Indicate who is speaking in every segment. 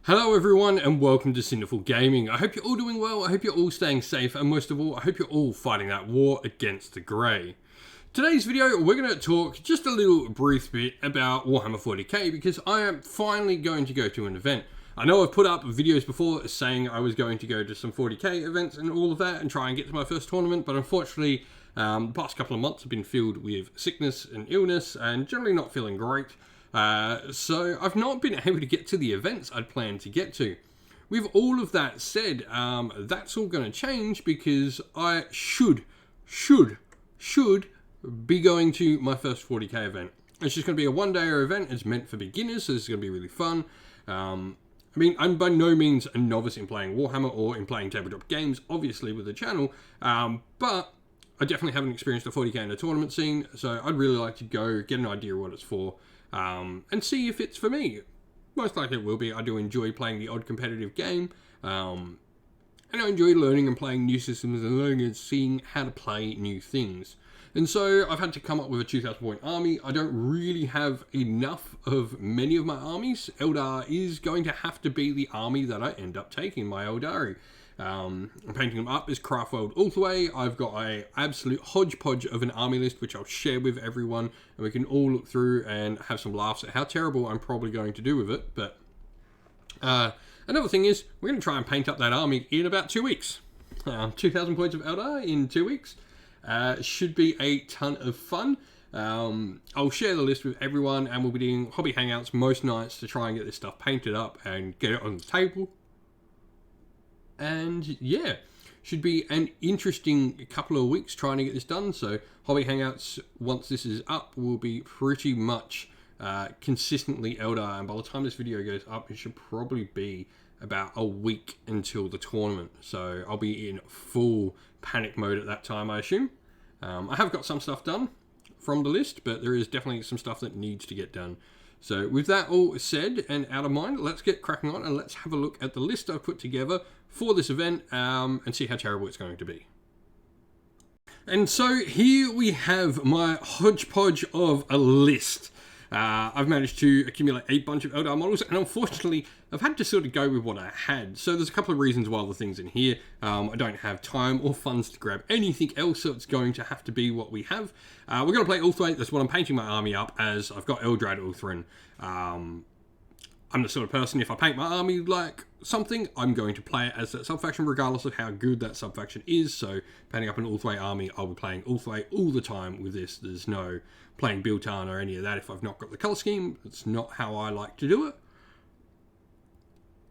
Speaker 1: Hello everyone and welcome to Sinful Gaming. I hope you're all doing well, I hope you're all staying safe, and most of all, I hope you're all fighting that war against the grey. Today's video, we're going to talk just a little brief bit about Warhammer 40k because I am finally going to go to an event. I know I've put up videos before saying I was going to go to some 40k events and all of that and try and get to my first tournament, but unfortunately the past couple of months have been filled with sickness and illness and generally not feeling great. So I've not been able to get to the events I'd planned to get to. With all of that said, that's all going to change because I should be going to my first 40k event. It's just going to be a one-day event. It's meant for beginners, so this is going to be really fun. I mean, I'm by no means a novice in playing Warhammer or in playing tabletop games, obviously, with the channel, but I definitely haven't experienced a 40k in a tournament scene, so I'd really like to go get an idea of what it's for, and see if it's for me. Most likely it will be. I do enjoy playing the odd competitive game, and I enjoy learning and playing new systems and learning and seeing how to play new things. And so I've had to come up with a 2,000 point army. I don't really have enough of many of my armies. Eldar is going to have to be the army that I end up taking, my Eldari. I'm painting them up as Craftworld Ulthway. I've got an absolute hodgepodge of an army list which I'll share with everyone, and we can all look through and have some laughs at how terrible I'm probably going to do with it. But another thing is, we're going to try and paint up that army in about 2 weeks. 2,000 points of Eldar in 2 weeks. Should be a ton of fun. I'll share the list with everyone, and we'll be doing hobby hangouts most nights to try and get this stuff painted up and get it on the table. And yeah, should be an interesting couple of weeks trying to get this done. So hobby hangouts, once this is up, will be pretty much consistently Eldar, and by the time this video goes up, it should probably be about a week until the tournament. So I'll be in full panic mode at that time, I assume. I have got some stuff done from the list, but there is definitely some stuff that needs to get done. So with that all said and out of mind, let's get cracking on and let's have a look at the list I've put together for this event, and see how terrible it's going to be. And so here we have my hodgepodge of a list. I've managed to accumulate a bunch of Eldar models, and unfortunately I've had to sort of go with what I had. So there's a couple of reasons why the thing's in here. I don't have time or funds to grab anything else, so it's going to have to be what we have. We're going to play Ulthway. That's what I'm painting my army up as. I've got Eldrad Ulthrin. I'm the sort of person, if I paint my army like something, I'm going to play it as that subfaction regardless of how good that subfaction is. So painting up an Ulthway army, I'll be playing Ulthway all the time with this. There's no playing Biltan or any of that if I've not got the colour scheme. It's not how I like to do it.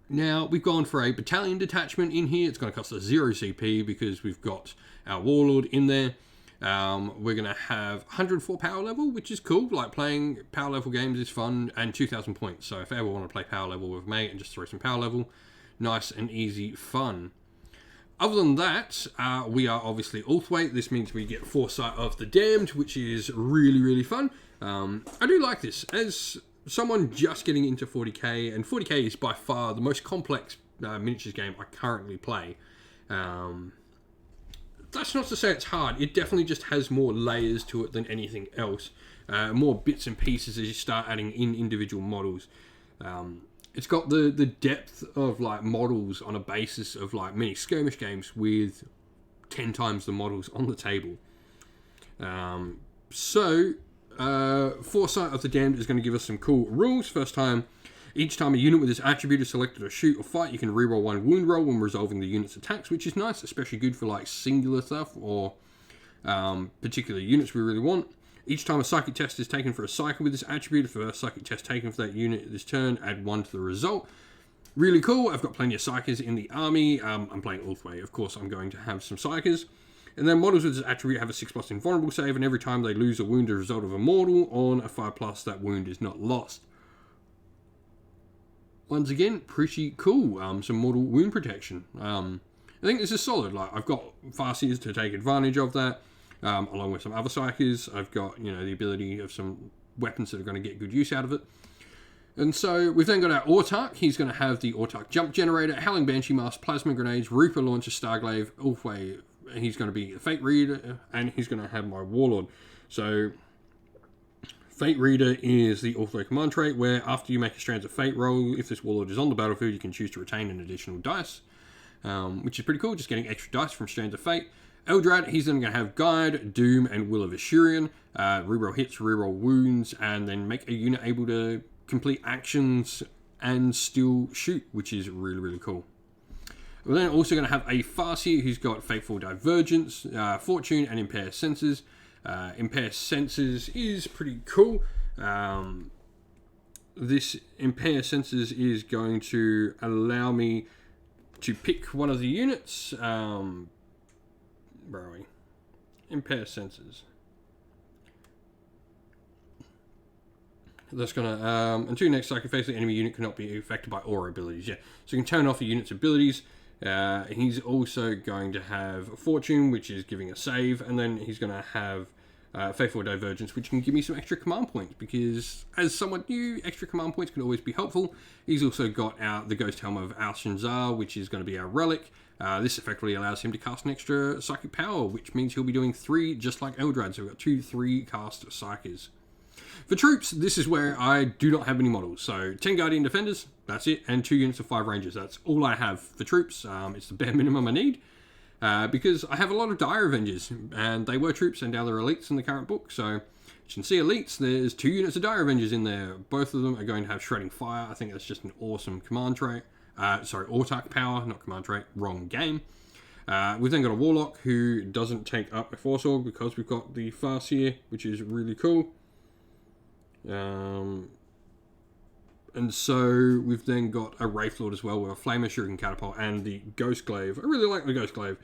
Speaker 1: Now, we've gone for a battalion detachment in here. It's going to cost us 0 CP because we've got our Warlord in there. We're going to have 104 power level, which is cool. Like, playing power level games is fun, and 2,000 points. So if I ever want to play power level with mate and just throw some power level, nice and easy fun. Other than that, we are obviously Ulthway. This means we get Foresight of the Damned, which is really, really fun. I do like this. As someone just getting into 40k, and 40k is by far the most complex miniatures game I currently play. That's not to say it's hard. It definitely just has more layers to it than anything else. More bits and pieces as you start adding in individual models. It's got the depth of like models on a basis of like mini skirmish games with 10 times the models on the table. Foresight of the Damned is going to give us some cool rules. Each time a unit with this attribute is selected to shoot or fight, you can reroll 1 wound roll when resolving the unit's attacks, which is nice, especially good for like singular stuff or particular units we really want. Each time a psychic test is taken for a cycle with this attribute, if a psychic test taken for that unit this turn, add 1 to the result. Really cool. I've got plenty of psychers in the army. I'm playing Ulthway. Of course, I'm going to have some psychers. And then models with this attribute have a 6+ invulnerable save, and every time they lose a wound as a result of a mortal on a 5+, that wound is not lost. Once again, pretty cool. Some mortal wound protection. I think this is solid. Like, I've got Farseers to take advantage of that, along with some other psychers. I've got, the ability of some weapons that are going to get good use out of it. And so we've then got our Autarch. He's going to have the Autarch Jump Generator, Howling Banshee Mask, Plasma Grenades, Reaper Launcher, Starglaive, Ulthway. He's going to be a Fate Reader, and he's going to have my Warlord. So Fate Reader is the auto command trait where after you make a Strands of Fate roll, if this warlord is on the battlefield, you can choose to retain an additional dice, which is pretty cool, just getting extra dice from Strands of Fate. Eldrad, he's then going to have Guide, Doom, and Will of Ashurian, reroll hits, reroll wounds, and then make a unit able to complete actions and still shoot, which is really, really cool. We're then also going to have a Farseer who's got Fateful Divergence, Fortune, and Impair Senses. Impair Senses is pretty cool. This Impair Senses is going to allow me to pick one of the units. Where are we? Impair Senses. That's going to, until next cycle phase, the enemy unit cannot be affected by aura abilities. Yeah, so you can turn off a unit's abilities. He's also going to have Fortune, which is giving a save, and then he's going to have Faithful Divergence, which can give me some extra command points, because as someone new, extra command points can always be helpful. He's also got out the Ghost Helm of Al-Shanzar, which is going to be our relic. This effectively allows him to cast an extra psychic power, which means he'll be doing 3 just like Eldrad, so we've got 2 3-cast psychers. For troops, this is where I do not have any models. So 10 Guardian Defenders, that's it, and 2 units of 5 Rangers. That's all I have for troops. It's the bare minimum I need, because I have a lot of Dire Avengers, and they were troops, and now they're elites in the current book. So you can see elites, there's 2 units of Dire Avengers in there. Both of them are going to have Shredding Fire. I think that's just an awesome command trait. Autarch power, not command trait, wrong game. We've then got a Warlock who doesn't take up a Force Org because we've got the Farseer, which is really cool. And so we've then got a Wraithlord as well with a Flamer, Shuriken Catapult, and the Ghost Glaive. I really like the Ghost Glaive.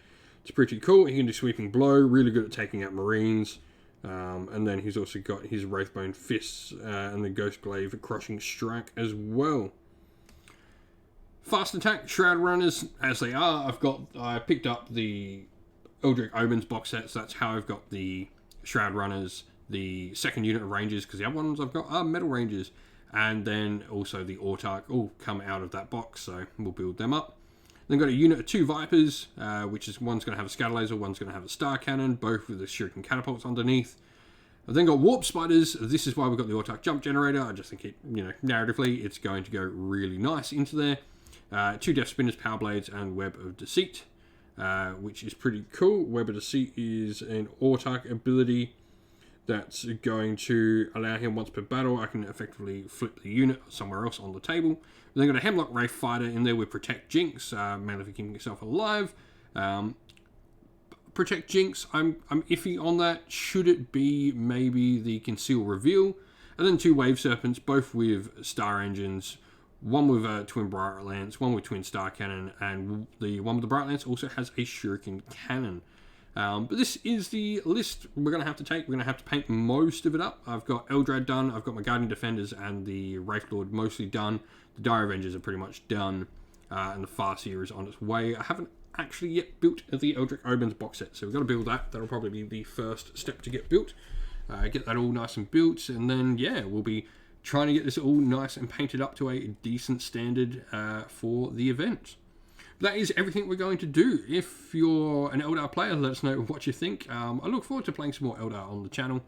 Speaker 1: It's pretty cool. He can do Sweeping Blow, really good at taking out Marines. And then he's also got his Wraithbone Fists and the Ghost Glaive Crushing Strike as well. Fast Attack, Shroud Runners, as they are. I picked up the Eldritch Omens box set, so that's how I've got the Shroud Runners, the second unit of Rangers, because the other ones I've got are Metal Rangers, and then also the Autarch all come out of that box, so we'll build them up. Then got a unit of 2 Vipers, which is one's going to have a Scatter Laser, one's going to have a Star Cannon, both with the Shuriken Catapults underneath. I've then got Warp Spiders. This is why we've got the Autarch Jump Generator. I just think it, narratively, it's going to go really nice into there. 2 Death Spinners, Power Blades, and Web of Deceit, which is pretty cool. Web of Deceit is an Autarch ability that's going to allow him once per battle. I can effectively flip the unit somewhere else on the table. We've then got a Hemlock Wraith Fighter in there with Protect Jinx, mainly for keeping yourself alive. Protect Jinx, I'm iffy on that. Should it be maybe the Conceal Reveal? And then 2 Wave Serpents, both with Star Engines. One with a Twin Bright Lance, one with Twin Star Cannon, and the one with the Bright Lance also has a Shuriken Cannon. But this is the list we're going to have to take. We're going to have to paint most of it up. I've got Eldrad done. I've got my Guardian Defenders and the Wraithlord mostly done. The Dire Avengers are pretty much done. And the Farseer is on its way. I haven't actually yet built the Eldritch Omens box set, so we've got to build that. That'll probably be the first step to get built. Get that all nice and built, and then, yeah, we'll be trying to get this all nice and painted up to a decent standard for the event. That is everything we're going to do. If you're an Eldar player, let us know what you think. I look forward to playing some more Eldar on the channel.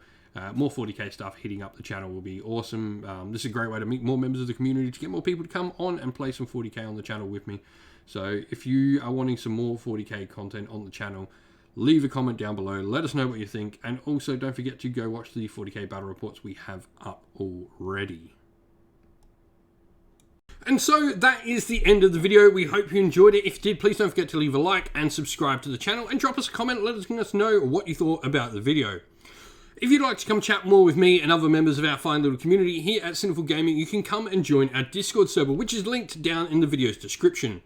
Speaker 1: More 40k stuff hitting up the channel will be awesome. This is a great way to meet more members of the community, to get more people to come on and play some 40k on the channel with me. So if you are wanting some more 40k content on the channel, leave a comment down below. Let us know what you think. And also don't forget to go watch the 40k battle reports we have up already. And so that is the end of the video. We hope you enjoyed it. If you did, please don't forget to leave a like and subscribe to the channel, and drop us a comment. Let us know what you thought about the video. If you'd like to come chat more with me and other members of our fine little community here at Sinful Gaming, you can come and join our Discord server, which is linked down in the video's description.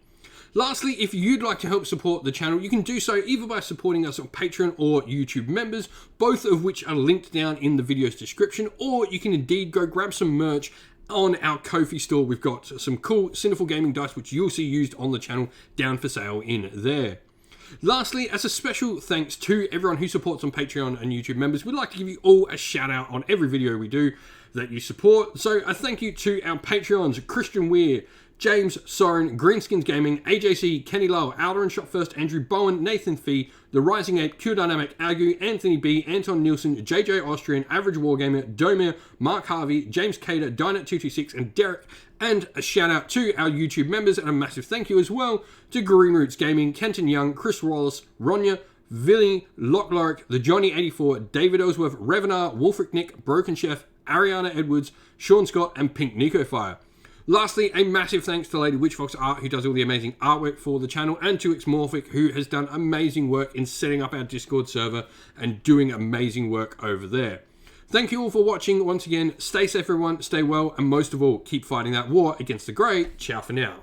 Speaker 1: Lastly, if you'd like to help support the channel, you can do so either by supporting us on Patreon or YouTube members, both of which are linked down in the video's description, or you can indeed go grab some merch on our Ko-fi store. We've got some cool Sinful Gaming dice, which you'll see used on the channel, down for sale in there. Lastly, as a special thanks to everyone who supports on Patreon and YouTube members, we'd like to give you all a shout out on every video we do that you support. So a thank you to our Patreons, Christian Weir, James, Soren, Greenskins Gaming, AJC, Kenny Lowe, Alderin Shot First, Andrew Bowen, Nathan Fee, The Rising Ape, Q Dynamic, Agu, Anthony B, Anton Nielsen, JJ Austrian, Average Wargamer, Domir, Mark Harvey, James Cater, Dynet226, and Derek. And a shout out to our YouTube members, and a massive thank you as well to Green Roots Gaming, Kenton Young, Chris Wallace, Ronya, Villy, Lockloric, The Johnny84, David Ellsworth, Revenar, Wolfric Nick, Broken Chef, Ariana Edwards, Sean Scott, and Pink Nico Fire. Lastly, a massive thanks to Lady Witchfox Art, who does all the amazing artwork for the channel, and to Xmorphic, who has done amazing work in setting up our Discord server and doing amazing work over there. Thank you all for watching once again. Stay safe, everyone, stay well, and most of all, keep fighting that war against the grey. Ciao for now.